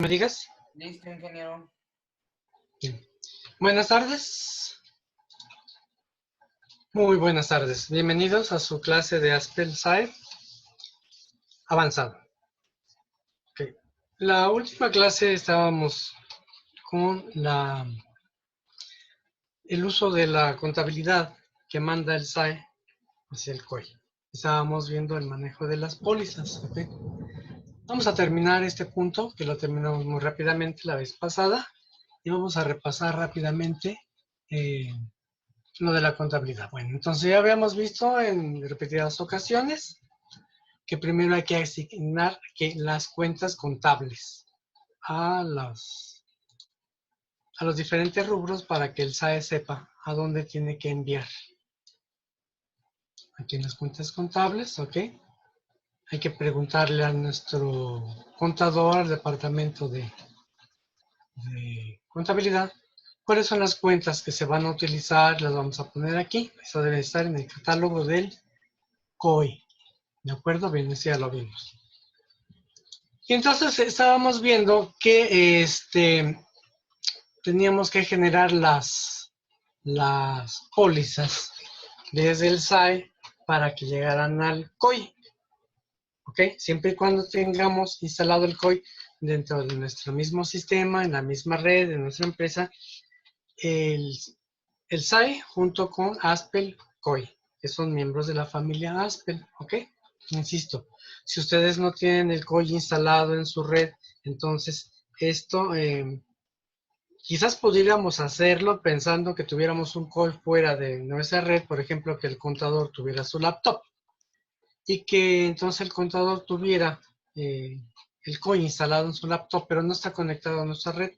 ¿Me digas? Listo, ingeniero. Bien. Buenas tardes. Muy buenas tardes. Bienvenidos a su clase de Haskell SAE avanzado. Okay. La última clase estábamos con el uso de la contabilidad que manda el SAE hacia el COI. Estábamos viendo el manejo de las pólizas. ¿Okay? Vamos a terminar este punto, que lo terminamos muy rápidamente la vez pasada, y vamos a repasar rápidamente lo de la contabilidad. Bueno, entonces ya habíamos visto en repetidas ocasiones que primero hay que asignar las cuentas contables a los diferentes rubros para que el SAE sepa a dónde tiene que enviar. Aquí en las cuentas contables, ¿ok? Hay que preguntarle a nuestro contador, al departamento de contabilidad, cuáles son las cuentas que se van a utilizar, las vamos a poner aquí. Eso debe estar en el catálogo del COI. ¿De acuerdo? Bien, eso ya lo vimos. Y entonces estábamos viendo que teníamos que generar las pólizas desde el SAE para que llegaran al COI. ¿Ok? Siempre y cuando tengamos instalado el COI dentro de nuestro mismo sistema, en la misma red de nuestra empresa, el SAE junto con Haskell COI, que son miembros de la familia Haskell. ¿Ok? Insisto, si ustedes no tienen el COI instalado en su red, entonces esto quizás podríamos hacerlo pensando que tuviéramos un COI fuera de nuestra red, por ejemplo, que el contador tuviera su laptop y que entonces el contador tuviera el COI instalado en su laptop, pero no está conectado a nuestra red.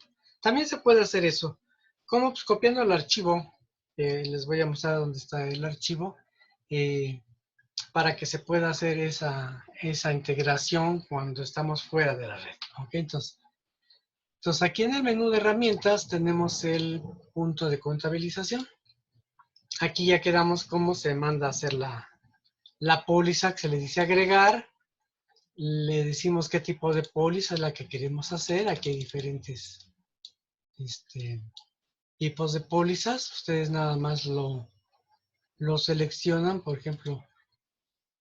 También se puede hacer eso. ¿Cómo? Pues copiando el archivo. Les voy a mostrar dónde está el archivo. Para que se pueda hacer esa integración cuando estamos fuera de la red. ¿Ok? Entonces aquí en el menú de herramientas tenemos el punto de contabilización. Aquí ya quedamos cómo se manda a hacer la póliza, que se le dice agregar. Le decimos qué tipo de póliza es la que queremos hacer. Aquí hay diferentes tipos de pólizas. Ustedes nada más lo seleccionan, por ejemplo,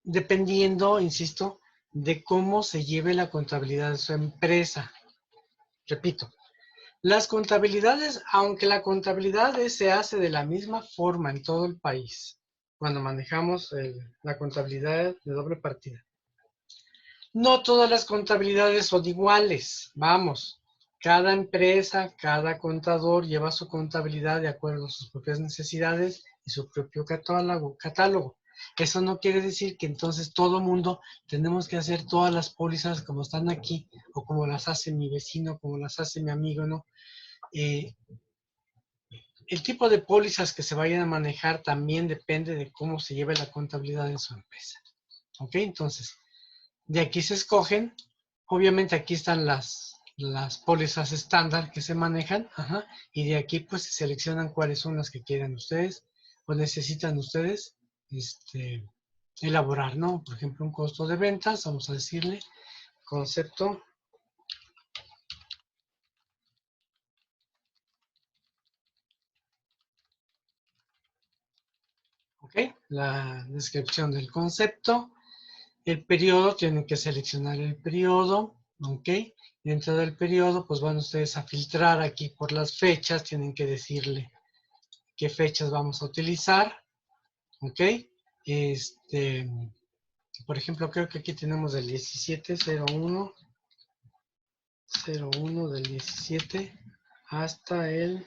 dependiendo, insisto, de cómo se lleve la contabilidad de su empresa. Repito, las contabilidades, aunque la contabilidad se hace de la misma forma en todo el país, cuando manejamos la contabilidad de doble partida, no todas las contabilidades son iguales. Vamos, cada empresa, cada contador lleva su contabilidad de acuerdo a sus propias necesidades y su propio catálogo. Eso no quiere decir que entonces todo mundo tenemos que hacer todas las pólizas como están aquí, o como las hace mi vecino, como las hace mi amigo, ¿no? El tipo de pólizas que se vayan a manejar también depende de cómo se lleve la contabilidad en su empresa. ¿Ok? Entonces, de aquí se escogen. Obviamente aquí están las pólizas estándar que se manejan. Ajá, y de aquí pues se seleccionan cuáles son las que quieren ustedes o necesitan ustedes elaborar, ¿no? Por ejemplo, un costo de ventas, vamos a decirle concepto. Ok, la descripción del concepto. El periodo, tienen que seleccionar el periodo, ok. Dentro del periodo, pues van ustedes a filtrar aquí por las fechas, tienen que decirle qué fechas vamos a utilizar, ok. Por ejemplo, creo que aquí tenemos del 17/01 del 17 hasta el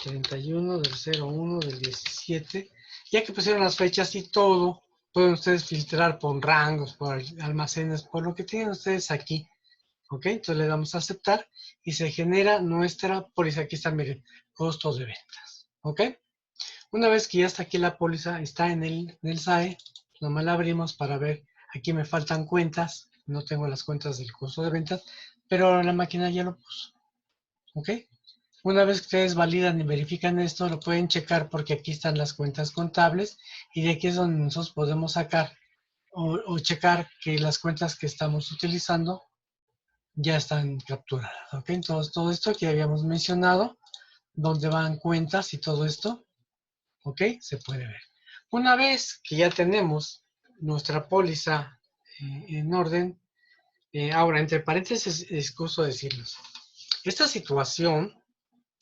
31/01 del 17. Ya que pusieron las fechas y todo, pueden ustedes filtrar por rangos, por almacenes, por lo que tienen ustedes aquí. ¿Ok? Entonces le damos a aceptar y se genera nuestra póliza. Aquí está, miren, costos de ventas. ¿Ok? Una vez que ya está aquí la póliza, está en el SAE, nomás la abrimos para ver. Aquí me faltan cuentas, no tengo las cuentas del costo de ventas, pero la máquina ya lo puso. ¿Ok? Una vez que ustedes validan y verifican esto, lo pueden checar porque aquí están las cuentas contables y de aquí es donde nosotros podemos sacar o checar que las cuentas que estamos utilizando ya están capturadas, ¿ok? Entonces, todo esto que habíamos mencionado, donde van cuentas y todo esto, ¿ok? Se puede ver. Una vez que ya tenemos nuestra póliza en orden, ahora, entre paréntesis, excuso decirles, esta situación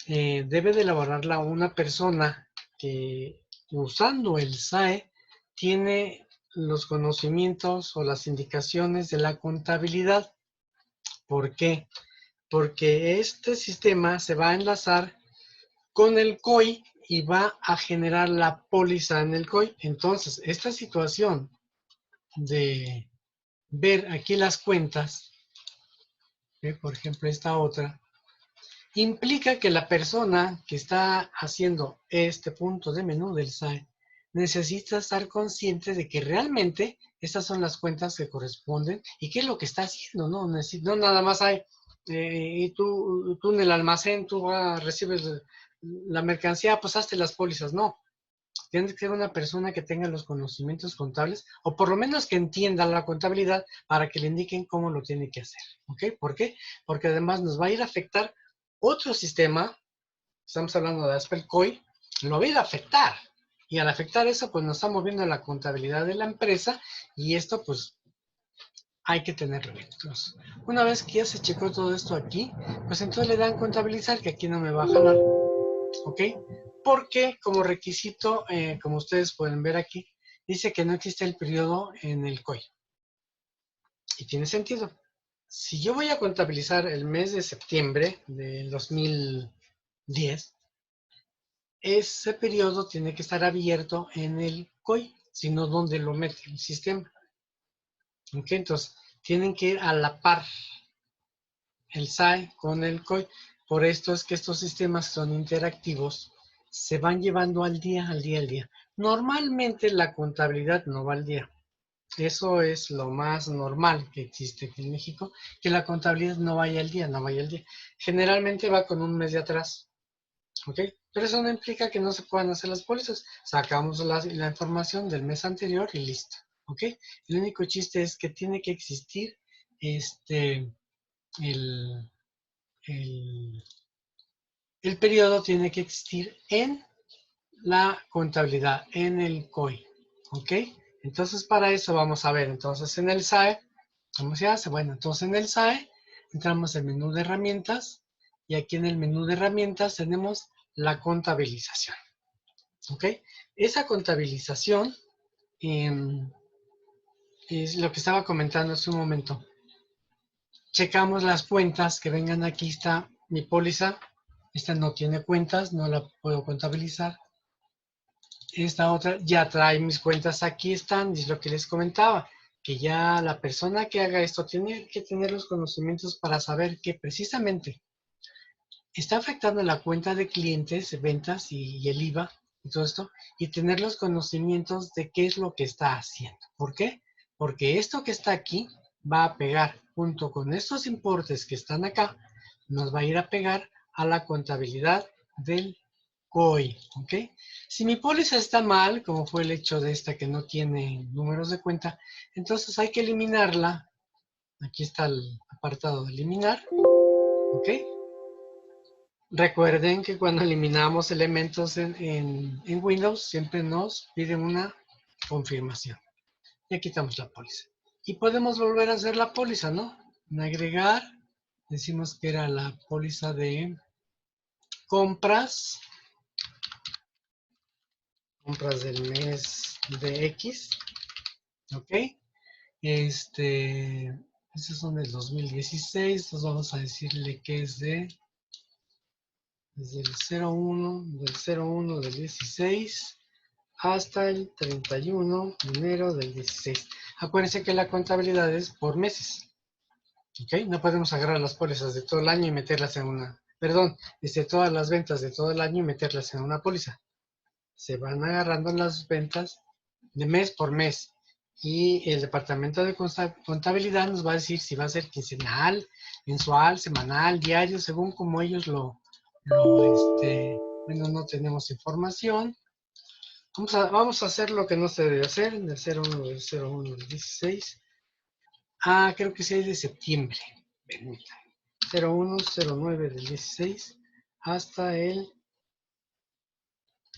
debe de elaborarla una persona que, usando el SAE, tiene los conocimientos o las indicaciones de la contabilidad. ¿Por qué? Porque este sistema se va a enlazar con el COI y va a generar la póliza en el COI. Entonces, esta situación de ver aquí las cuentas, por ejemplo, esta otra, implica que la persona que está haciendo este punto de menú del SAE necesita estar consciente de que realmente estas son las cuentas que corresponden y qué es lo que está haciendo, ¿no? No nada más hay, y tú en el almacén, tú recibes la mercancía, pues hazte las pólizas, no. Tiene que ser una persona que tenga los conocimientos contables o por lo menos que entienda la contabilidad para que le indiquen cómo lo tiene que hacer. ¿Ok? ¿Por qué? Porque además nos va a ir a afectar otro sistema, estamos hablando de Aspel COI, lo va a ir a afectar. Y al afectar eso, pues nos está moviendo la contabilidad de la empresa y esto pues hay que tenerlo bien. Entonces, una vez que ya se checó todo esto aquí, pues entonces le dan contabilizar, que aquí no me va a jalar. ¿Ok? Porque como requisito, como ustedes pueden ver aquí, dice que no existe el periodo en el COI. Y tiene sentido. Si yo voy a contabilizar el mes de septiembre del 2010, ese periodo tiene que estar abierto en el COI, sino donde lo mete el sistema. ¿Ok? Entonces, tienen que ir a la par el SAE con el COI. Por esto es que estos sistemas son interactivos, se van llevando al día, al día, al día. Normalmente la contabilidad no va al día. Eso es lo más normal que existe aquí en México, que la contabilidad no vaya al día, no vaya al día. Generalmente va con un mes de atrás, ¿ok? Pero eso no implica que no se puedan hacer las pólizas. Sacamos la información del mes anterior y listo, ¿ok? El único chiste es que tiene que existir el, el, el periodo tiene que existir en la contabilidad, en el COI, ¿ok? Entonces para eso vamos a ver, entonces en el SAE, ¿cómo se hace? Bueno, entonces en el SAE entramos en menú de herramientas y aquí en el menú de herramientas tenemos la contabilización, ¿ok? Esa contabilización es lo que estaba comentando hace un momento. Checamos las cuentas que vengan aquí, está mi póliza, esta no tiene cuentas, no la puedo contabilizar. Esta otra ya trae mis cuentas, aquí están, y es lo que les comentaba, que ya la persona que haga esto tiene que tener los conocimientos para saber que precisamente está afectando la cuenta de clientes, ventas y el IVA y todo esto, y tener los conocimientos de qué es lo que está haciendo. ¿Por qué? Porque esto que está aquí va a pegar junto con estos importes que están acá, nos va a ir a pegar a la contabilidad del COI, ¿ok? Si mi póliza está mal, como fue el hecho de esta que no tiene números de cuenta, entonces hay que eliminarla. Aquí está el apartado de eliminar, ¿ok? Recuerden que cuando eliminamos elementos en Windows, siempre nos piden una confirmación. Ya quitamos la póliza. Y podemos volver a hacer la póliza, ¿no? En agregar, decimos que era la póliza de compras, compras del mes de X, ¿ok? Esos son del 2016, entonces vamos a decirle que es desde el 01 del 16 hasta el 31 de enero del 16. Acuérdense que la contabilidad es por meses, ¿ok? No podemos agarrar las pólizas de todo el año y meterlas en una, perdón, desde todas las ventas de todo el año y meterlas en una póliza. Se van agarrando las ventas de mes por mes. Y el departamento de contabilidad nos va a decir si va a ser quincenal, mensual, semanal, diario, según como ellos bueno, no tenemos información. Vamos a hacer lo que no se debe hacer, de 01 del 01 del 16. Creo que sí es de septiembre. Permítanme. 0109 del 16 hasta el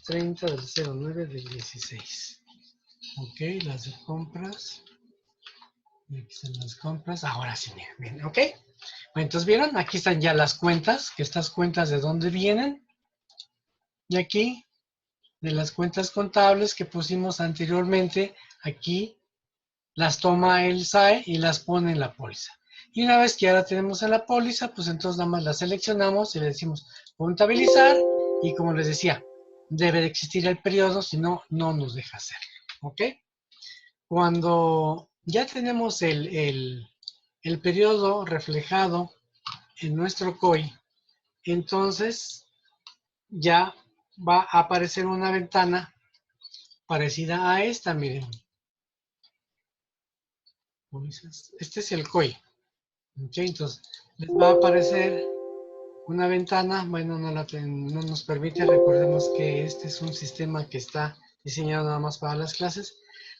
30 del 09 del 16. Ok, las de compras. Aquí están las compras. Ahora sí, miren, ok. Bueno, entonces, ¿vieron? Aquí están ya las cuentas, que estas cuentas de dónde vienen. Y aquí, de las cuentas contables que pusimos anteriormente, aquí las toma el SAE y las pone en la póliza. Y una vez que ya la tenemos en la póliza, pues entonces nada más la seleccionamos y le decimos contabilizar. Y como les decía, debe de existir el periodo, si no, no nos deja hacerlo. ¿Ok? Cuando ya tenemos el periodo reflejado en nuestro COI, entonces ya va a aparecer una ventana parecida a esta, miren. Este es el COI. ¿Ok? Entonces les va a aparecer una ventana, bueno, no nos permite, recordemos que este es un sistema que está diseñado nada más para las clases,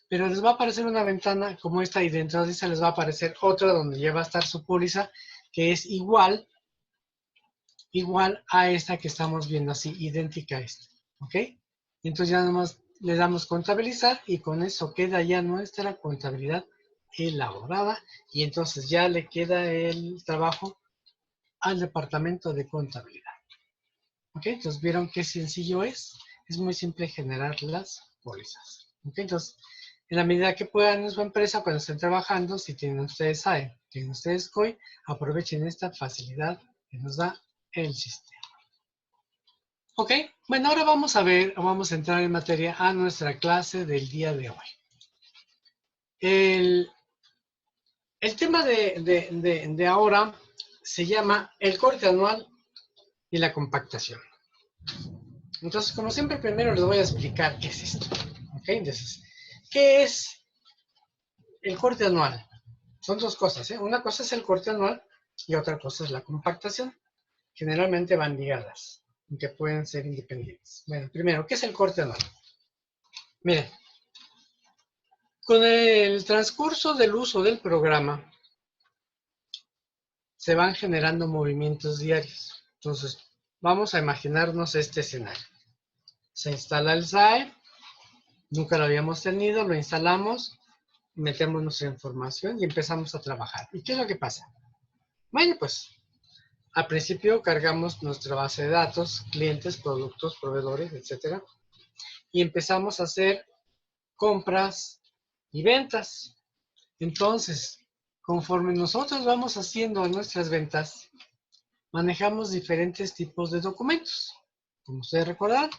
pero les va a aparecer una ventana como esta y dentro de esta les va a aparecer otra donde ya va a estar su póliza, que es igual a esta que estamos viendo así, idéntica a esta, ¿ok? Entonces ya nada más le damos contabilizar y con eso queda ya nuestra contabilidad elaborada y entonces ya le queda el trabajo al departamento de contabilidad. ¿Ok? Entonces, ¿vieron qué sencillo es? Es muy simple generar las pólizas. ¿Ok? Entonces, en la medida que puedan en su empresa, cuando estén trabajando, si tienen ustedes SAE, tienen ustedes COI, aprovechen esta facilidad que nos da el sistema. ¿Ok? Bueno, ahora vamos a ver, vamos a entrar en materia a nuestra clase del día de hoy. El tema de ahora se llama el corte anual y la compactación. Entonces, como siempre, primero les voy a explicar qué es esto. ¿Ok? Entonces, ¿qué es el corte anual? Son dos cosas, ¿eh? Una cosa es el corte anual y otra cosa es la compactación. Generalmente van ligadas, aunque pueden ser independientes. Bueno, primero, ¿qué es el corte anual? Miren, con el transcurso del uso del programa, se van generando movimientos diarios. Entonces, vamos a imaginarnos este escenario. Se instala el SAE, nunca lo habíamos tenido, lo instalamos, metemos nuestra información y empezamos a trabajar. ¿Y qué es lo que pasa? Bueno, pues al principio cargamos nuestra base de datos, clientes, productos, proveedores, etcétera, y empezamos a hacer compras y ventas. Entonces, conforme nosotros vamos haciendo nuestras ventas, manejamos diferentes tipos de documentos. Como ustedes recordarán,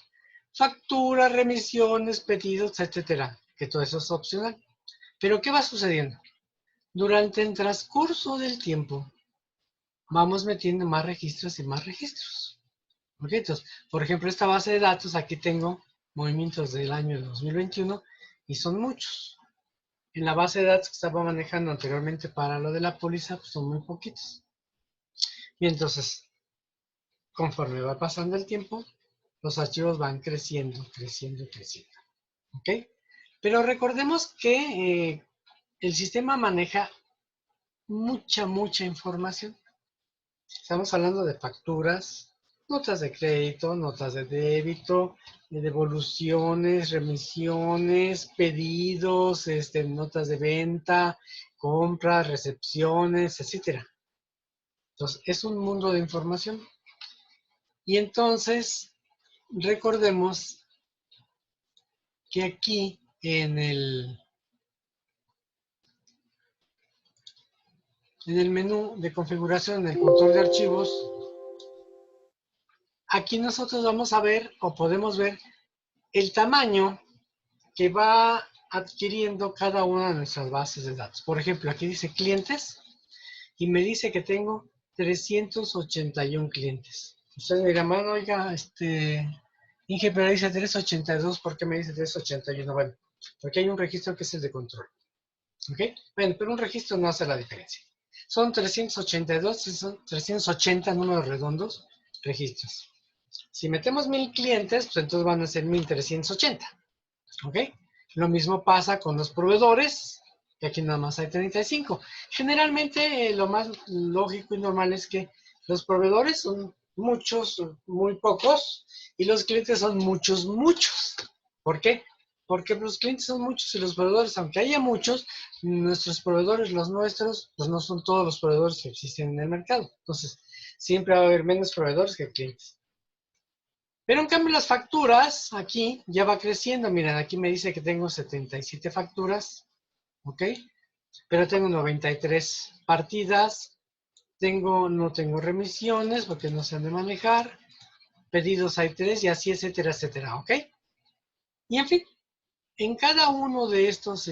facturas, remisiones, pedidos, etcétera, que todo eso es opcional. Pero ¿qué va sucediendo? Durante el transcurso del tiempo, vamos metiendo más registros y más registros. ¿Ok? Entonces, por ejemplo, esta base de datos, aquí tengo movimientos del año 2021 y son muchos. En la base de datos que estaba manejando anteriormente para lo de la póliza, pues son muy poquitos. Y entonces, conforme va pasando el tiempo, los archivos van creciendo, creciendo, creciendo. ¿Ok? Pero recordemos que el sistema maneja mucha información. Estamos hablando de facturas, notas de crédito, notas de débito, de devoluciones, remisiones, pedidos, notas de venta, compras, recepciones, etcétera. Entonces, es un mundo de información. Y entonces, recordemos que aquí en el menú de configuración del control de archivos, aquí nosotros vamos a ver o podemos ver el tamaño que va adquiriendo cada una de nuestras bases de datos. Por ejemplo, aquí dice clientes y me dice que tengo 381 clientes. Ustedes me dirán, bueno, oiga, Inge, pero dice 382, ¿por qué me dice 381? Bueno, porque hay un registro que es el de control. ¿Ok? Bueno, pero un registro no hace la diferencia. Son 382, son 380 números redondos, registros. Si metemos 1000 clientes, pues entonces van a ser 1380. ¿Ok? Lo mismo pasa con los proveedores. y aquí nada más hay 35. Generalmente lo más lógico y normal es que los proveedores son muchos, muy pocos, y los clientes son muchos, muchos. ¿Por qué? Porque los clientes son muchos y los proveedores, aunque haya muchos, nuestros proveedores, los nuestros, pues no son todos los proveedores que existen en el mercado. Entonces, siempre va a haber menos proveedores que clientes. Pero en cambio las facturas, aquí ya va creciendo. Miren, aquí me dice que tengo 77 facturas, ¿ok? Pero tengo 93 partidas, no tengo remisiones porque no se han de manejar, pedidos hay 3 y así, etcétera, etcétera, ¿ok? Y en fin, en cada uno de estos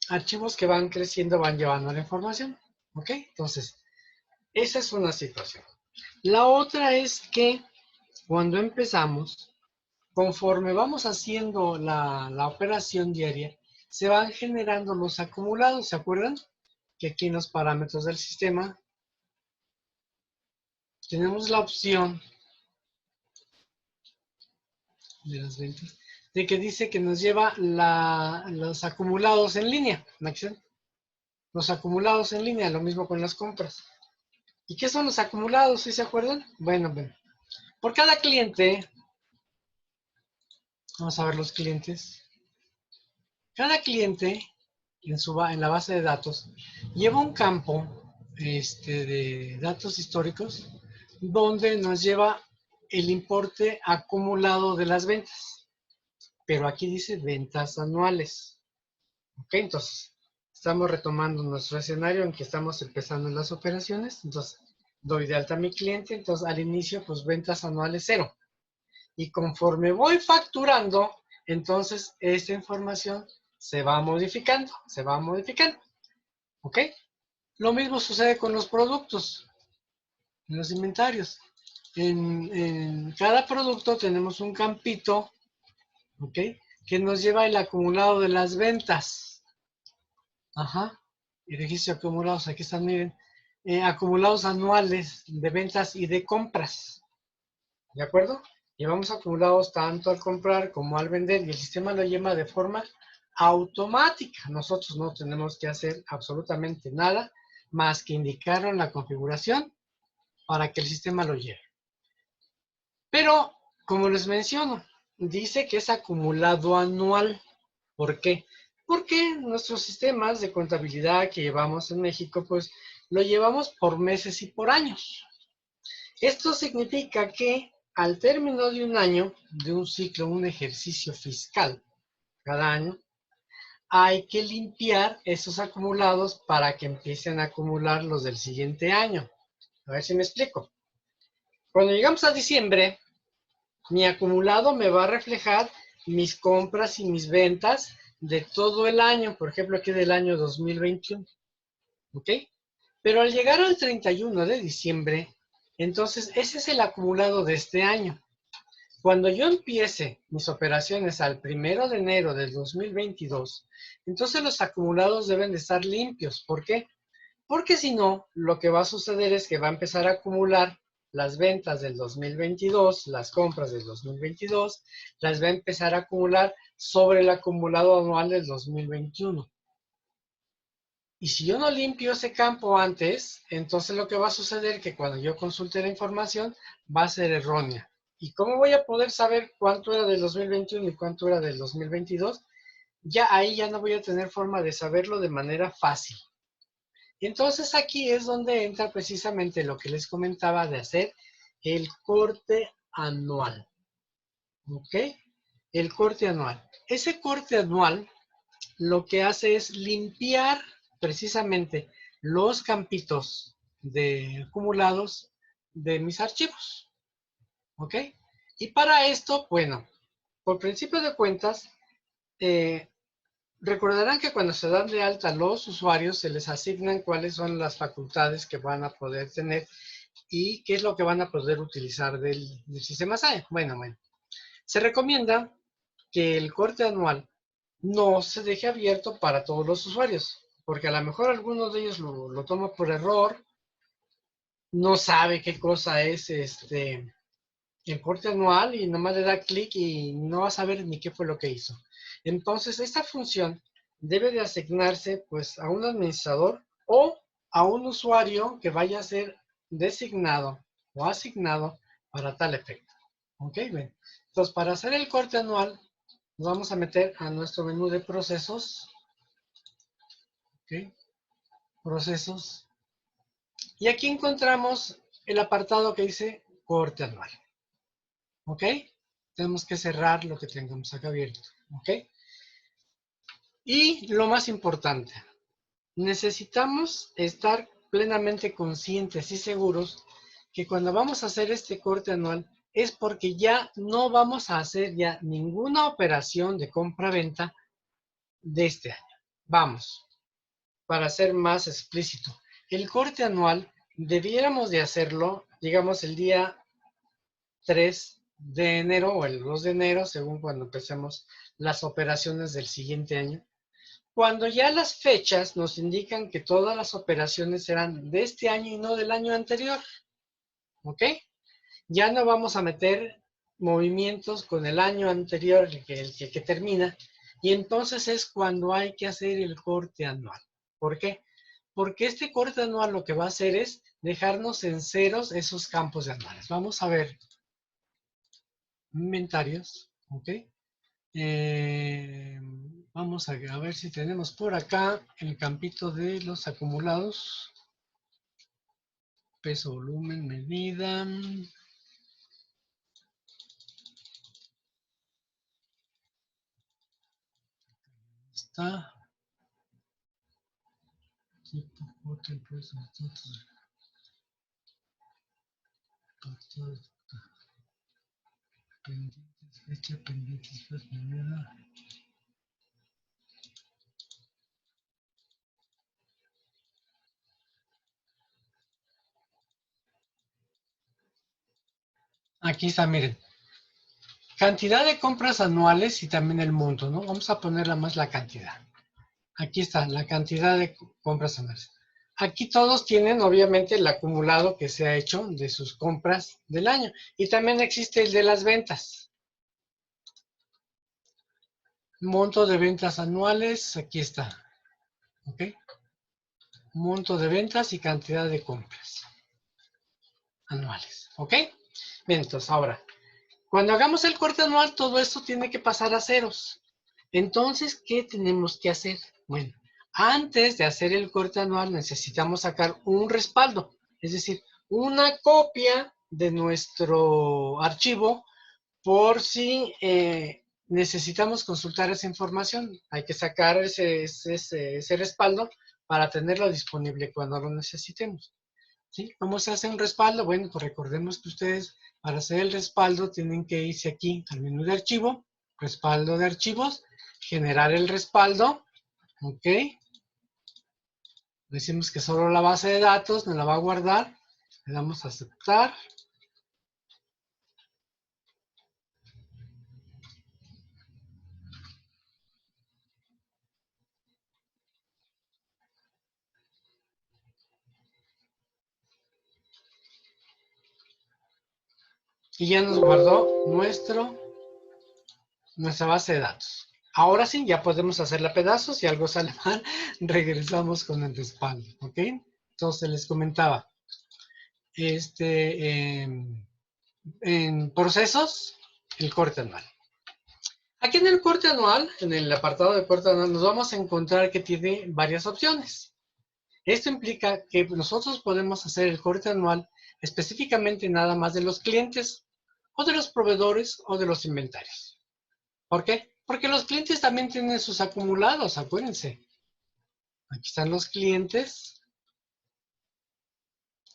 archivos que van creciendo van llevando la información, ¿ok? Entonces, esa es una situación. La otra es que cuando empezamos, conforme vamos haciendo la operación diaria, se van generando los acumulados, ¿se acuerdan? Que aquí en los parámetros del sistema tenemos la opción de las ventas, de que dice que nos lleva los acumulados en línea. Los acumulados en línea, lo mismo con las compras. ¿Y qué son los acumulados? ¿Sí se acuerdan? Bueno, por cada cliente, vamos a ver los clientes. Cada cliente en la base de datos lleva un campo de datos históricos donde nos lleva el importe acumulado de las ventas. Pero aquí dice ventas anuales. Ok, entonces estamos retomando nuestro escenario en que estamos empezando las operaciones. Entonces doy de alta a mi cliente. Entonces al inicio pues ventas anuales 0. Y conforme voy facturando, entonces esta información se va modificando, se va modificando. ¿Ok? Lo mismo sucede con los productos, en los inventarios. En cada producto tenemos un campito, ¿ok? Que nos lleva el acumulado de las ventas. Ajá. Y registro acumulados, aquí están, miren. Acumulados anuales de ventas y de compras. ¿De acuerdo? Llevamos acumulados tanto al comprar como al vender y el sistema lo lleva de forma automática. Nosotros no tenemos que hacer absolutamente nada más que indicarlo en la configuración para que el sistema lo lleve. Pero, como les menciono, dice que es acumulado anual. ¿Por qué? Porque nuestros sistemas de contabilidad que llevamos en México, pues lo llevamos por meses y por años. Esto significa que al término de un año, de un ciclo, un ejercicio fiscal, cada año, hay que limpiar esos acumulados para que empiecen a acumular los del siguiente año. A ver si me explico. Cuando llegamos a diciembre, mi acumulado me va a reflejar mis compras y mis ventas de todo el año, por ejemplo, aquí del año 2021. ¿Ok? Pero al llegar al 31 de diciembre, entonces ese es el acumulado de este año. Cuando yo empiece mis operaciones al 1 de enero del 2022, entonces los acumulados deben de estar limpios. ¿Por qué? Porque si no, lo que va a suceder es que va a empezar a acumular las ventas del 2022, las compras del 2022, las va a empezar a acumular sobre el acumulado anual del 2021. Y si yo no limpio ese campo antes, entonces lo que va a suceder es que cuando yo consulte la información va a ser errónea. ¿Y cómo voy a poder saber cuánto era del 2021 y cuánto era del 2022? Ya ahí ya no voy a tener forma de saberlo de manera fácil. Y entonces aquí es donde entra precisamente lo que les comentaba de hacer el corte anual. ¿Ok? El corte anual. Ese corte anual lo que hace es limpiar precisamente los campitos de acumulados de mis archivos. ¿Ok? Y para esto, bueno, por principio de cuentas, recordarán que cuando se dan de alta los usuarios, se les asignan cuáles son las facultades que van a poder tener y qué es lo que van a poder utilizar del sistema SAE. Bueno, se recomienda que el corte anual no se deje abierto para todos los usuarios, porque a lo mejor alguno de ellos lo toma por error, no sabe qué cosa es el corte anual y nomás le da clic y no va a saber ni qué fue lo que hizo. Entonces, esta función debe de asignarse pues a un administrador o a un usuario que vaya a ser designado o asignado para tal efecto. Ok, bien. Entonces, para hacer el corte anual, nos vamos a meter a nuestro menú de procesos. Ok, procesos. Y aquí encontramos el apartado que dice corte anual. ¿Ok? Tenemos que cerrar lo que tengamos acá abierto. ¿Ok? Y lo más importante, necesitamos estar plenamente conscientes y seguros que cuando vamos a hacer este corte anual es porque ya no vamos a hacer ya ninguna operación de compra-venta de este año. Vamos, para ser más explícito, el corte anual debiéramos de hacerlo, digamos, el día 3 de enero o el 2 de enero, según cuando empecemos las operaciones del siguiente año. Cuando ya las fechas nos indican que todas las operaciones serán de este año y no del año anterior, ¿ok? Ya no vamos a meter movimientos con el año anterior, que termina, y entonces es cuando hay que hacer el corte anual. ¿Por qué? Porque este corte anual lo que va a hacer es dejarnos en ceros esos campos de anuales. Vamos a ver inventarios, ¿ok? Eh, vamos a ver si tenemos por acá el campito de los acumulados. Peso, volumen, medida. Está. Tipo, cuota, peso, datos, pendientes, fecha, pendientes, moneda. Aquí está, miren. Cantidad de compras anuales y también el monto, ¿no? Vamos a ponerla más la cantidad. Aquí está, la cantidad de compras anuales. Aquí todos tienen, obviamente, el acumulado que se ha hecho de sus compras del año. Y también existe el de las ventas. Monto de ventas anuales, aquí está. ¿Ok? Monto de ventas y cantidad de compras anuales. ¿Ok? Bien, entonces ahora, cuando hagamos el corte anual, todo esto tiene que pasar a ceros. Entonces, ¿qué tenemos que hacer? Bueno, antes de hacer el corte anual necesitamos sacar un respaldo, es decir, una copia de nuestro archivo por si necesitamos consultar esa información. Hay que sacar ese respaldo para tenerlo disponible cuando lo necesitemos. ¿Sí? ¿Cómo se hace un respaldo? Bueno, pues recordemos que ustedes para hacer el respaldo tienen que irse aquí al menú de archivo, respaldo de archivos, generar el respaldo, ¿ok? Decimos que solo la base de datos nos la va a guardar, le damos a aceptar. Y ya nos guardó nuestra base de datos. Ahora sí, ya podemos hacerla a pedazos. Si algo sale mal, regresamos con el respaldo, ¿ok? Entonces les comentaba, en procesos, el corte anual. Aquí en el corte anual, en el apartado de corte anual, nos vamos a encontrar que tiene varias opciones. Esto implica que nosotros podemos hacer el corte anual específicamente nada más de los clientes o de los proveedores o de los inventarios. ¿Por qué? Porque los clientes también tienen sus acumulados, acuérdense. Aquí están los clientes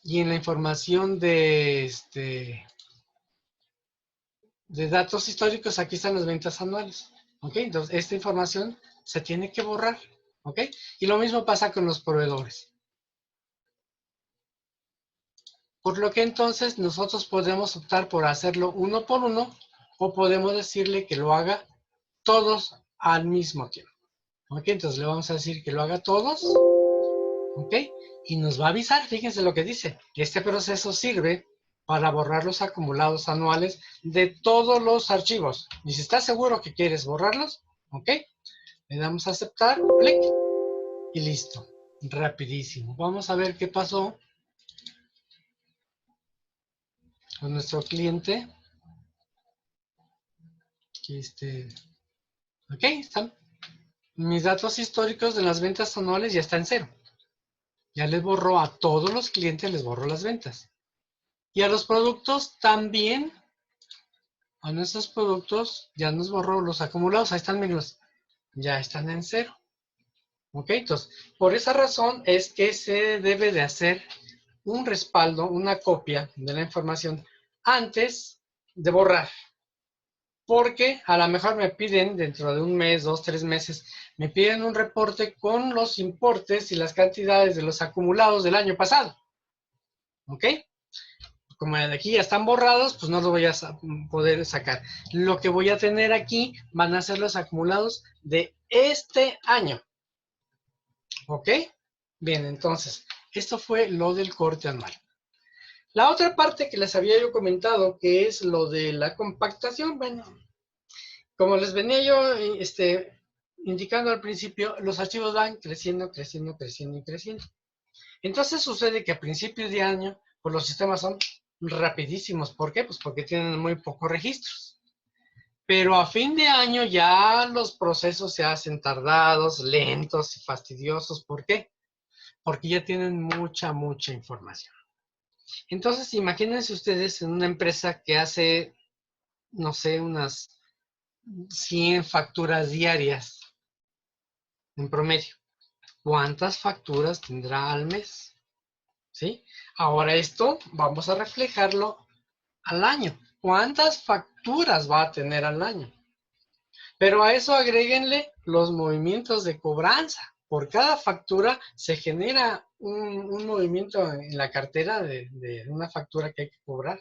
y en la información de datos históricos, aquí están las ventas anuales. ¿Ok? Entonces, esta información se tiene que borrar. ¿Ok? Y lo mismo pasa con los proveedores. Por lo que entonces nosotros podemos optar por hacerlo uno por uno o podemos decirle que lo haga todos al mismo tiempo. ¿Ok? Entonces le vamos a decir que lo haga todos. ¿Ok? Y nos va a avisar, fíjense lo que dice. Este proceso sirve para borrar los acumulados anuales de todos los archivos. Y si estás seguro que quieres borrarlos, ¿ok? Le damos a aceptar, clic, y listo. Rapidísimo. Vamos a ver qué pasó con nuestro cliente. Aquí ok, están. Mis datos históricos de las ventas anuales ya están en cero. Ya les borró a todos los clientes, les borró las ventas. Y a los productos también, a nuestros productos ya nos borró los acumulados. Ahí están, mírenlos. Ya están en cero. Ok, entonces, por esa razón es que se debe de hacer un respaldo, una copia de la información antes de borrar. Porque a lo mejor me piden dentro de un mes, 2, 3 meses, me piden un reporte con los importes y las cantidades de los acumulados del año pasado. ¿Ok? Como de aquí ya están borrados, pues no lo voy a poder sacar. Lo que voy a tener aquí van a ser los acumulados de este año. ¿Ok? Bien, entonces, esto fue lo del corte anual. La otra parte que les había yo comentado, que es lo de la compactación, bueno, como les venía yo indicando al principio, los archivos van creciendo, creciendo, creciendo y creciendo. Entonces sucede que a principios de año, pues los sistemas son rapidísimos. ¿Por qué? Pues porque tienen muy pocos registros. Pero a fin de año ya los procesos se hacen tardados, lentos y fastidiosos. ¿Por qué? Porque ya tienen mucha, mucha información. Entonces, imagínense ustedes en una empresa que hace, no sé, unas 100 facturas diarias en promedio. ¿Cuántas facturas tendrá al mes? ¿Sí? Ahora esto vamos a reflejarlo al año. ¿Cuántas facturas va a tener al año? Pero a eso agréguenle los movimientos de cobranza. Por cada factura se genera un movimiento en la cartera de una factura que hay que cobrar.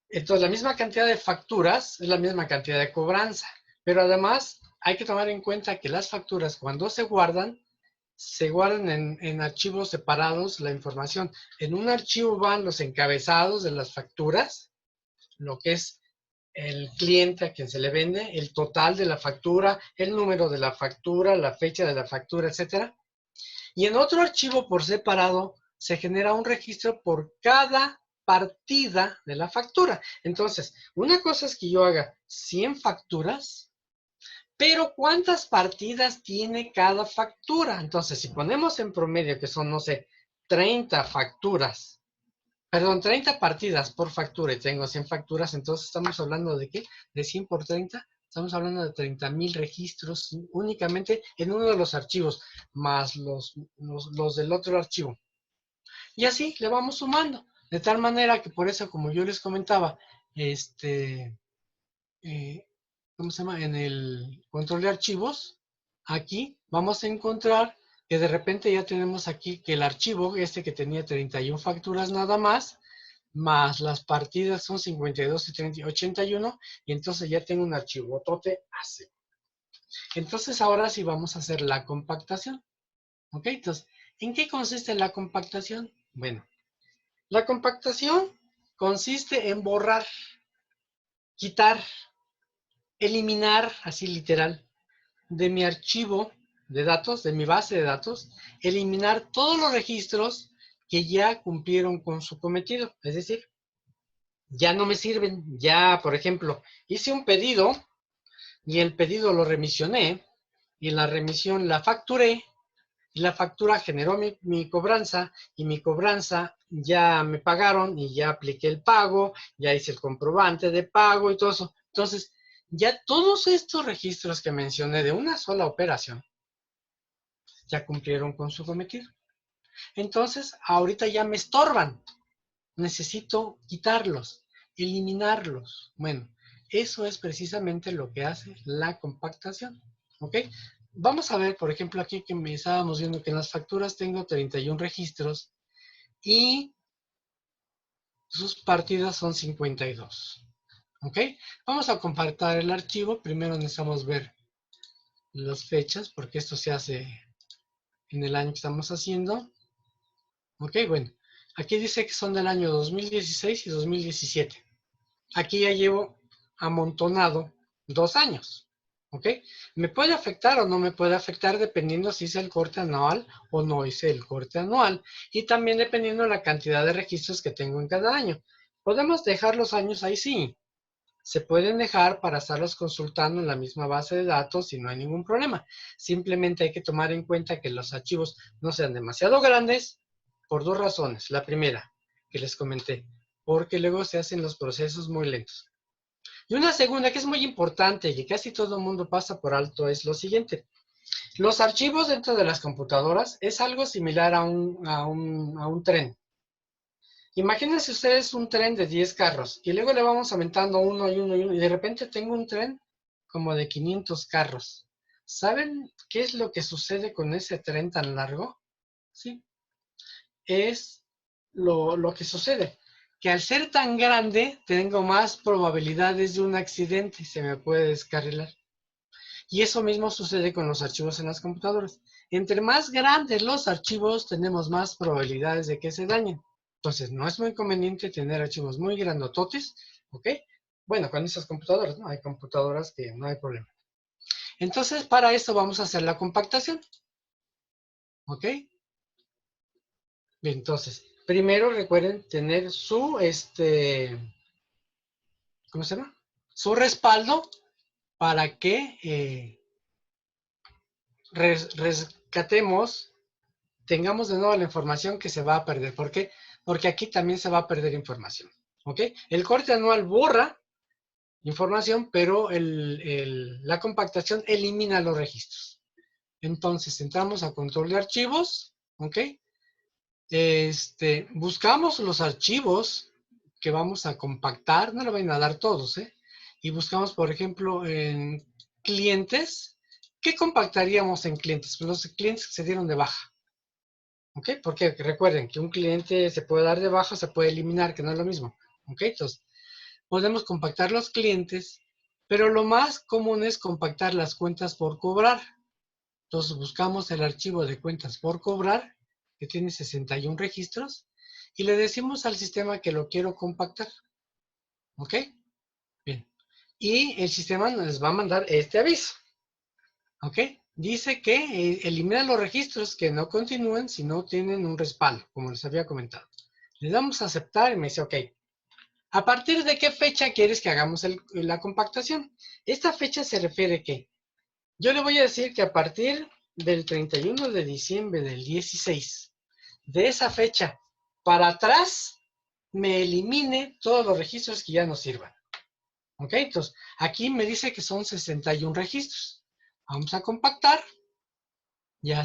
Entonces, la misma cantidad de facturas es la misma cantidad de cobranza. Pero además hay que tomar en cuenta que las facturas, cuando se guardan en archivos separados la información. En un archivo van los encabezados de las facturas, lo que es el cliente a quien se le vende, el total de la factura, el número de la factura, la fecha de la factura, etcétera. Y en otro archivo por separado se genera un registro por cada partida de la factura. Entonces, una cosa es que yo haga 100 facturas, pero ¿cuántas partidas tiene cada factura? Entonces, si ponemos en promedio que son, no sé, 30 facturas, perdón, 30 partidas por factura y tengo 100 facturas, entonces estamos hablando de ¿qué? De 100 por 30, estamos hablando de 30,000 registros únicamente en uno de los archivos, más los del otro archivo. Y así le vamos sumando, de tal manera que por eso, como yo les comentaba, eh, ¿cómo se llama? En el control de archivos, aquí vamos a encontrar que de repente ya tenemos aquí que el archivo, que tenía 31 facturas nada más las partidas son 52 y 30, 81, y entonces ya tengo un archivo tote ACE. Entonces ahora sí vamos a hacer la compactación. ¿Ok? Entonces, ¿en qué consiste la compactación? Bueno, la compactación consiste en borrar, quitar, eliminar, así literal, de mi archivo de datos, de mi base de datos, eliminar todos los registros que ya cumplieron con su cometido. Es decir, ya no me sirven. Ya, por ejemplo, hice un pedido y el pedido lo remisioné y en la remisión la facturé y la factura generó mi cobranza y mi cobranza ya me pagaron y ya apliqué el pago, ya hice el comprobante de pago y todo eso. Entonces, ya todos estos registros que mencioné de una sola operación ya cumplieron con su cometido. Entonces, ahorita ya me estorban. Necesito quitarlos, eliminarlos. Bueno, eso es precisamente lo que hace la compactación. ¿Ok? Vamos a ver, por ejemplo, aquí que me estábamos viendo que en las facturas tengo 31 registros y sus partidas son 52. ¿Ok? Vamos a compactar el archivo. Primero necesitamos ver las fechas, porque esto se hace en el año que estamos haciendo. Ok, bueno. Aquí dice que son del año 2016 y 2017. Aquí ya llevo amontonado 2 años. ¿Ok? Me puede afectar o no me puede afectar dependiendo si hice el corte anual o no hice el corte anual. Y también dependiendo de la cantidad de registros que tengo en cada año. ¿Podemos dejar los años ahí? Sí. Se pueden dejar para estarlos consultando en la misma base de datos y no hay ningún problema. Simplemente hay que tomar en cuenta que los archivos no sean demasiado grandes por dos razones. La primera, que les comenté, porque luego se hacen los procesos muy lentos. Y una segunda que es muy importante y que casi todo el mundo pasa por alto es lo siguiente. Los archivos dentro de las computadoras es algo similar a un tren. Imagínense ustedes un tren de 10 carros y luego le vamos aumentando uno y uno y uno y de repente tengo un tren como de 500 carros. ¿Saben qué es lo que sucede con ese tren tan largo? Sí, es lo que sucede. Que al ser tan grande tengo más probabilidades de un accidente, se me puede descarrilar. Y eso mismo sucede con los archivos en las computadoras. Entre más grandes los archivos, tenemos más probabilidades de que se dañen. Entonces, no es muy conveniente tener archivos muy grandototes, ¿ok? Bueno, con esas computadoras, ¿no? Hay computadoras que no hay problema. Entonces, para esto vamos a hacer la compactación, ¿ok? Bien, entonces, primero recuerden tener su, ¿cómo se llama? Su respaldo para que rescatemos, tengamos de nuevo la información que se va a perder. ¿Por qué? Porque aquí también se va a perder información. ¿Ok? El corte anual borra información, pero la compactación elimina los registros. Entonces, entramos a control de archivos. ¿Ok? Buscamos los archivos que vamos a compactar. No le vayan a dar todos, ¿eh? Y buscamos, por ejemplo, en clientes. ¿Qué compactaríamos en clientes? Pues los clientes que se dieron de baja. ¿Ok? Porque recuerden que un cliente se puede dar de baja, se puede eliminar, que no es lo mismo. ¿Ok? Entonces, podemos compactar los clientes, pero lo más común es compactar las cuentas por cobrar. Entonces, buscamos el archivo de cuentas por cobrar, que tiene 61 registros, y le decimos al sistema que lo quiero compactar. ¿Ok? Bien. Y el sistema nos va a mandar este aviso. ¿Ok? Dice que elimina los registros que no continúen si no tienen un respaldo, como les había comentado. Le damos a aceptar y me dice, ok, ¿a partir de qué fecha quieres que hagamos la compactación? Esta fecha se refiere que yo le voy a decir que a partir del 31 de diciembre del 16, de esa fecha para atrás, me elimine todos los registros que ya no sirvan. ¿Ok? Entonces, aquí me dice que son 61 registros. Vamos a compactar. Ya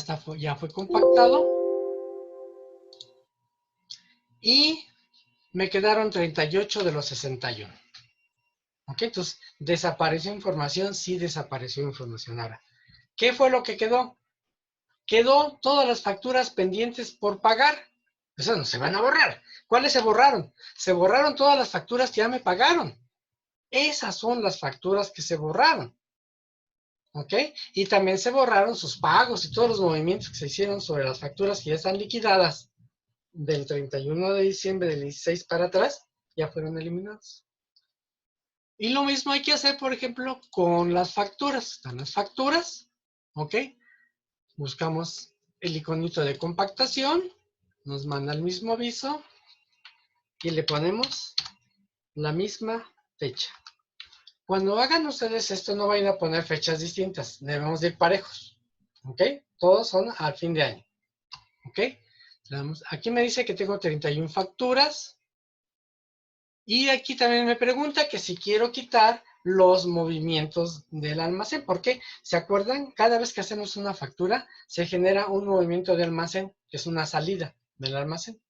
fue compactado. Y me quedaron 38 de los 61. ¿Ok? Entonces, desapareció información, sí desapareció información. Ahora, ¿qué fue lo que quedó? Quedó todas las facturas pendientes por pagar. Esas no se van a borrar. ¿Cuáles se borraron? Se borraron todas las facturas que ya me pagaron. Esas son las facturas que se borraron. ¿Ok? Y también se borraron sus pagos y todos los movimientos que se hicieron sobre las facturas que ya están liquidadas del 31 de diciembre del 16 para atrás, ya fueron eliminados. Y lo mismo hay que hacer, por ejemplo, con las facturas. Están las facturas, ¿ok? Buscamos el iconito de compactación, nos manda el mismo aviso y le ponemos la misma fecha. Cuando hagan ustedes esto, no vayan a poner fechas distintas, debemos de ir parejos, ¿ok? Todos son al fin de año, ¿ok? Aquí me dice que tengo 31 facturas y aquí también me pregunta que si quiero quitar los movimientos del almacén, porque ¿se acuerdan? Cada vez que hacemos una factura se genera un movimiento de almacén, que es una salida del almacén.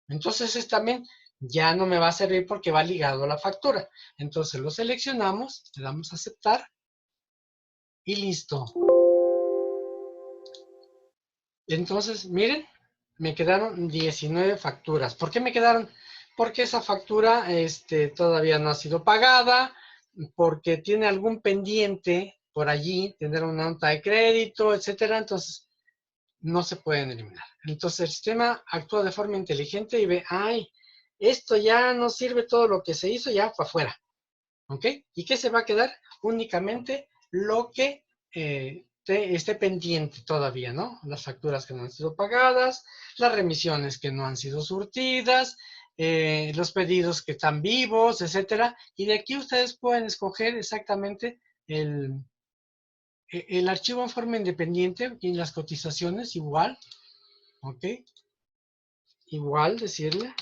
Entonces también ya no me va a servir porque va ligado a la factura. Entonces lo seleccionamos, le damos a aceptar y listo. Entonces, miren, me quedaron 19 facturas. ¿Por qué me quedaron? Porque esa factura todavía no ha sido pagada, porque tiene algún pendiente por allí, tener una nota de crédito, etcétera. Entonces, no se pueden eliminar. Entonces, el sistema actúa de forma inteligente y ve, ay, esto ya no sirve, todo lo que se hizo ya para afuera. ¿Ok? ¿Y qué se va a quedar? Únicamente lo que esté pendiente todavía, ¿no? Las facturas que no han sido pagadas, las remisiones que no han sido surtidas, los pedidos que están vivos, etcétera. Y de aquí ustedes pueden escoger exactamente el archivo en forma independiente y las cotizaciones igual, ¿ok? Igual decirle,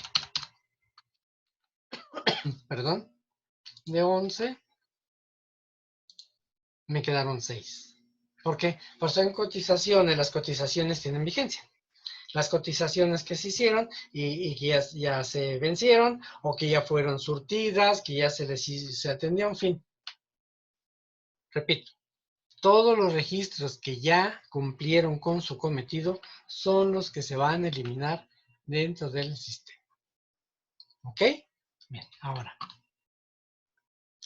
perdón, de 11 me quedaron 6. ¿Por qué? Pues son cotizaciones, las cotizaciones tienen vigencia. Las cotizaciones que se hicieron y que ya se vencieron o que ya fueron surtidas, que ya se atendió, en fin. Repito, todos los registros que ya cumplieron con su cometido son los que se van a eliminar dentro del sistema. ¿Ok? Bien, ahora,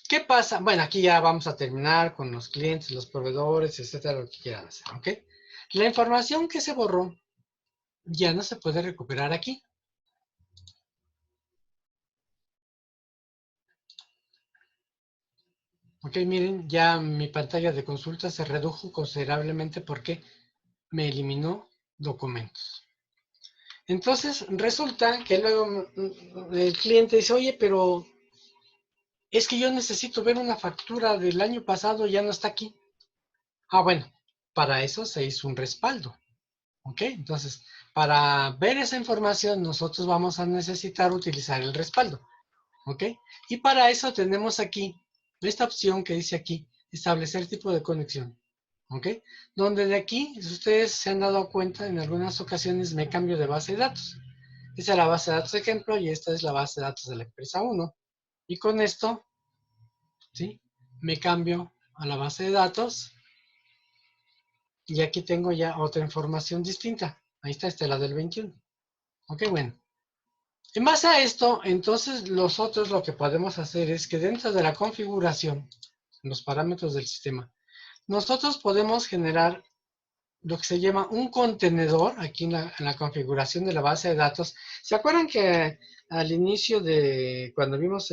¿qué pasa? Bueno, aquí ya vamos a terminar con los clientes, los proveedores, etcétera, lo que quieran hacer, ¿ok? La información que se borró ya no se puede recuperar aquí. Ok, miren, ya mi pantalla de consulta se redujo considerablemente porque me eliminó documentos. Entonces, resulta que luego el cliente dice, oye, pero es que yo necesito ver una factura del año pasado, ya no está aquí. Ah, bueno, para eso se hizo un respaldo. ¿Ok? Entonces, para ver esa información, nosotros vamos a necesitar utilizar el respaldo. ¿Ok? Y para eso tenemos aquí esta opción que dice aquí, establecer tipo de conexión. ¿Ok? Donde de aquí, si ustedes se han dado cuenta, en algunas ocasiones me cambio de base de datos. Esta es la base de datos de ejemplo y esta es la base de datos de la empresa 1. Y con esto, ¿sí? Me cambio a la base de datos y aquí tengo ya otra información distinta. Ahí está, esta es la del 21. Ok, bueno. En base a esto, entonces nosotros lo que podemos hacer es que dentro de la configuración, los parámetros del sistema, nosotros podemos generar lo que se llama un contenedor aquí en la configuración de la base de datos. ¿Se acuerdan que al inicio de cuando vimos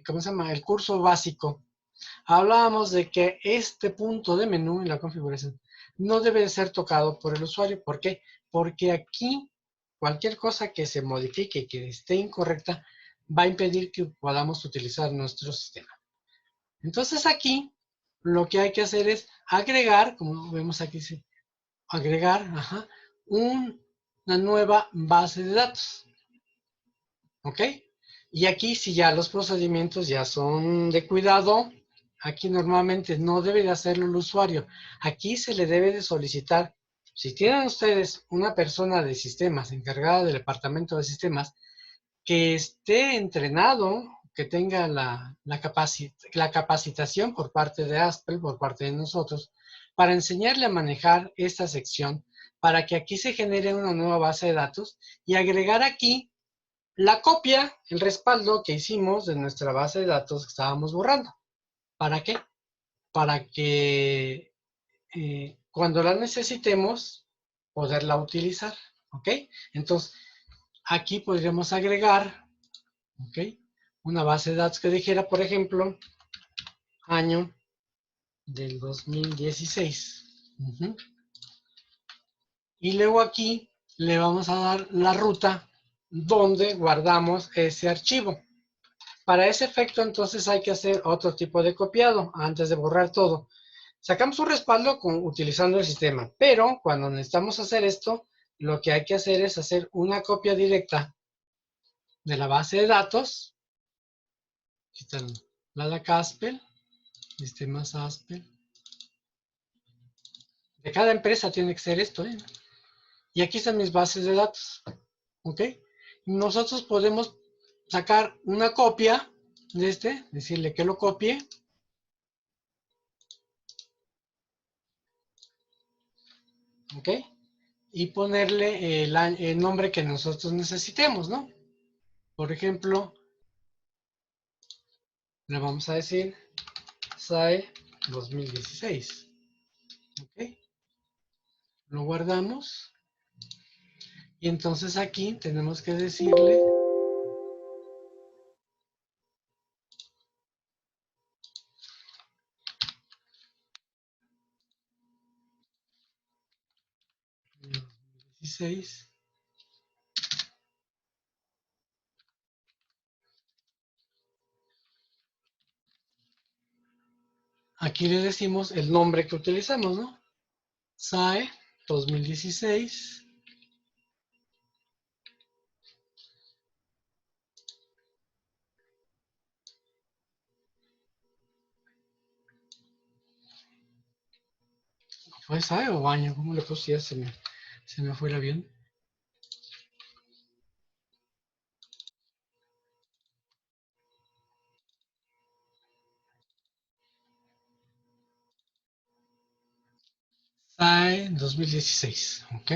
¿cómo se llama? El curso básico, hablábamos de que este punto de menú en la configuración no debe de ser tocado por el usuario. ¿Por qué? Porque aquí cualquier cosa que se modifique que esté incorrecta va a impedir que podamos utilizar nuestro sistema. Entonces aquí lo que hay que hacer es agregar, como vemos aquí, agregar una nueva base de datos. ¿Ok? Y aquí si ya los procedimientos ya son de cuidado, aquí normalmente no debe de hacerlo el usuario. Aquí se le debe de solicitar, si tienen ustedes una persona de sistemas encargada del departamento de sistemas, que esté entrenado, que tenga la capacitación por parte de Aspel, por parte de nosotros, para enseñarle a manejar esta sección, para que aquí se genere una nueva base de datos y agregar aquí la copia, el respaldo que hicimos de nuestra base de datos que estábamos borrando. ¿Para qué? Para que cuando la necesitemos, poderla utilizar. ¿Ok? Entonces, aquí podríamos agregar, ¿ok? Una base de datos que dijera, por ejemplo, año del 2016. Y luego aquí le vamos a dar la ruta donde guardamos ese archivo. Para ese efecto, entonces hay que hacer otro tipo de copiado antes de borrar todo. Sacamos un respaldo utilizando el sistema, pero cuando necesitamos hacer esto, lo que hay que hacer es hacer una copia directa de la base de datos. Aquí está la de Caspel, sistemas Aspel. De cada empresa tiene que ser esto, ¿eh? Y aquí están mis bases de datos, ¿ok? Nosotros podemos sacar una copia de decirle que lo copie. ¿Ok? Y ponerle el nombre que nosotros necesitemos, ¿no? Por ejemplo, le vamos a decir SAE 2016. ¿Ok? Lo guardamos. Y entonces aquí tenemos que decirle 2016. Aquí le decimos el nombre que utilizamos, ¿no? SAE 2016. ¿Fue SAE o año? ¿Cómo le puse? Ya se me fue el avión. SAE 2016, ¿ok?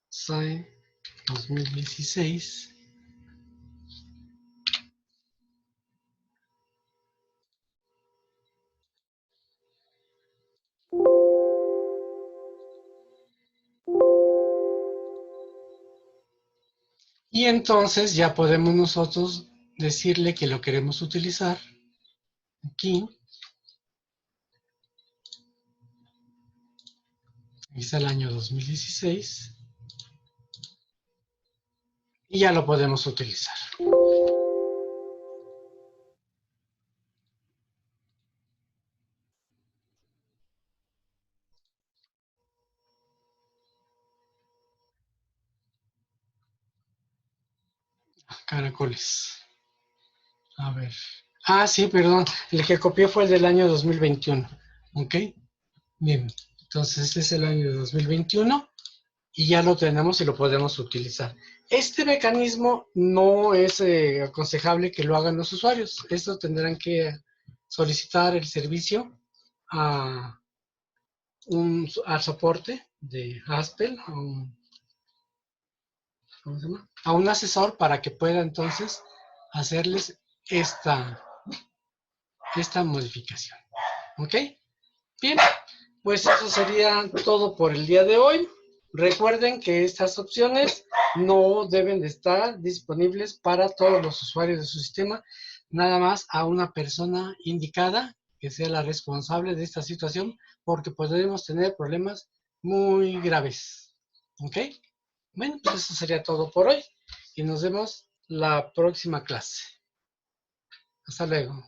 SAE 2016. Y entonces ya podemos nosotros decirle que lo queremos utilizar aquí. Aquí está el año 2016. Y ya lo podemos utilizar. Caracoles. A ver. Ah, sí, perdón. El que copié fue el del año 2021. ¿Ok? Bien. Entonces este es el año 2021 y ya lo tenemos y lo podemos utilizar. Este mecanismo no es aconsejable que lo hagan los usuarios. Esto tendrán que solicitar el servicio a al soporte de Haspel, ¿cómo se llama? A un asesor para que pueda entonces hacerles esta modificación. ¿Ok? Bien, pues eso sería todo por el día de hoy. Recuerden que estas opciones no deben de estar disponibles para todos los usuarios de su sistema, nada más a una persona indicada que sea la responsable de esta situación, porque podremos tener problemas muy graves. ¿Ok? Bueno, pues eso sería todo por hoy y nos vemos la próxima clase. Hasta luego.